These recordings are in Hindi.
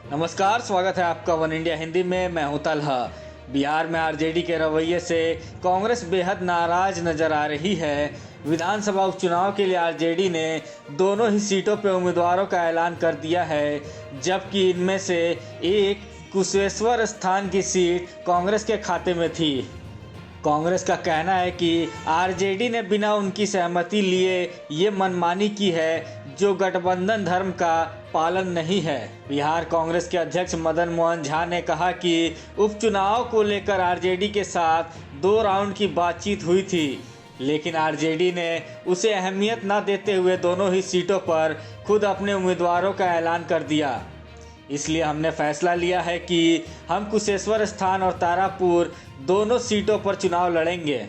नमस्कार, स्वागत है आपका वन इंडिया हिंदी में। मैं हूं तलहा। बिहार में आरजेडी के रवैये से कांग्रेस बेहद नाराज नजर आ रही है। विधानसभा उपचुनाव के लिए आरजेडी ने दोनों ही सीटों पर उम्मीदवारों का ऐलान कर दिया है, जबकि इनमें से एक कुशेश्वर स्थान की सीट कांग्रेस के खाते में थी। कांग्रेस का कहना है कि आरजेडी ने बिना उनकी सहमति लिए ये मनमानी की है, जो गठबंधन धर्म का पालन नहीं है। बिहार कांग्रेस के अध्यक्ष मदन मोहन झा ने कहा कि उपचुनाव को लेकर आरजेडी के साथ 2 राउंड की बातचीत हुई थी, लेकिन आरजेडी ने उसे अहमियत न देते हुए दोनों ही सीटों पर खुद अपने उम्मीदवारों का ऐलान कर दिया। इसलिए हमने फैसला लिया है कि हम कुशेश्वर स्थान और तारापुर दोनों सीटों पर चुनाव लड़ेंगे।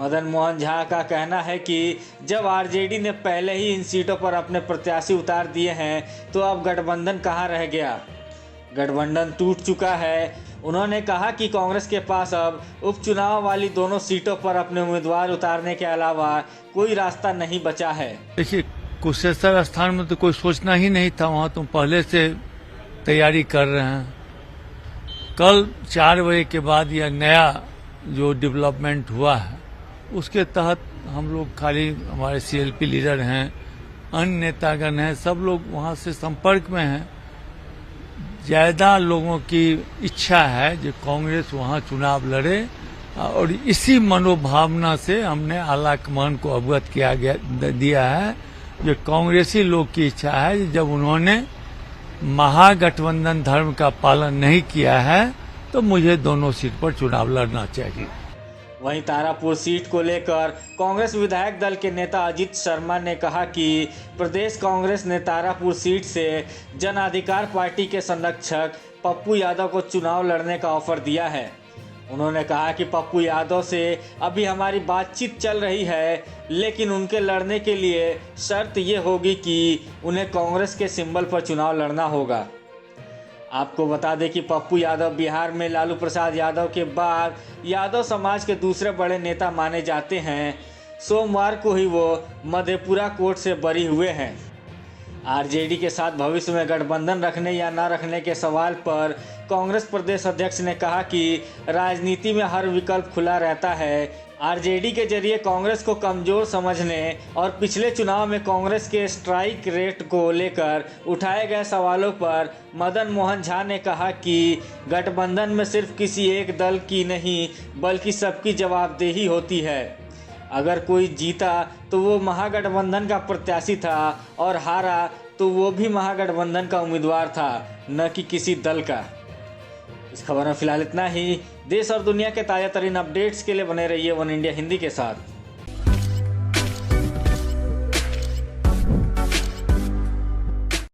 मदन मोहन झा का कहना है कि जब आरजेडी ने पहले ही इन सीटों पर अपने प्रत्याशी उतार दिए हैं, तो अब गठबंधन कहाँ रह गया। गठबंधन टूट चुका है। उन्होंने कहा कि कांग्रेस के पास अब उपचुनाव वाली दोनों सीटों पर अपने उम्मीदवार उतारने के अलावा कोई रास्ता नहीं बचा है। देखिए, कुशेश्वर स्थान में तो कोई सोचना ही नहीं था, वहाँ तुम पहले से तैयारी कर रहे हैं। कल 4 बजे के बाद यह नया जो डेवलपमेंट हुआ है, उसके तहत हम लोग खाली हमारे सीएलपी लीडर हैं, अन्य नेतागण हैं, सब लोग वहाँ से संपर्क में हैं। ज़्यादा लोगों की इच्छा है कि कांग्रेस वहाँ चुनाव लड़े, और इसी मनोभावना से हमने आलाकमान को अवगत दिया है। जो कांग्रेसी लोग की इच्छा है, जब उन्होंने महागठबंधन धर्म का पालन नहीं किया है, तो मुझे दोनों सीट पर चुनाव लड़ना चाहिए। वहीं तारापुर सीट को लेकर कांग्रेस विधायक दल के नेता अजीत शर्मा ने कहा कि प्रदेश कांग्रेस ने तारापुर सीट से जन अधिकार पार्टी के संरक्षक पप्पू यादव को चुनाव लड़ने का ऑफर दिया है। उन्होंने कहा कि पप्पू यादव से अभी हमारी बातचीत चल रही है, लेकिन उनके लड़ने के लिए शर्त ये होगी कि उन्हें कांग्रेस के सिंबल पर चुनाव लड़ना होगा। आपको बता दें कि पप्पू यादव बिहार में लालू प्रसाद यादव के बाद यादव समाज के दूसरे बड़े नेता माने जाते हैं। सोमवार को ही वो मधेपुरा कोर्ट से बरी हुए हैं। आरजेडी के साथ भविष्य में गठबंधन रखने या न रखने के सवाल पर कांग्रेस प्रदेश अध्यक्ष ने कहा कि राजनीति में हर विकल्प खुला रहता है। आरजेडी के जरिए कांग्रेस को कमजोर समझने और पिछले चुनाव में कांग्रेस के स्ट्राइक रेट को लेकर उठाए गए सवालों पर मदन मोहन झा ने कहा कि गठबंधन में सिर्फ किसी एक दल की नहीं, बल्कि सबकी जवाबदेही होती है। अगर कोई जीता तो वो महागठबंधन का प्रत्याशी था, और हारा तो वो भी महागठबंधन का उम्मीदवार था, न कि किसी दल का। इस खबर में फिलहाल इतना ही। देश और दुनिया के ताजा तरीन अपडेट्स के लिए बने रहिए वन इंडिया हिंदी के साथ।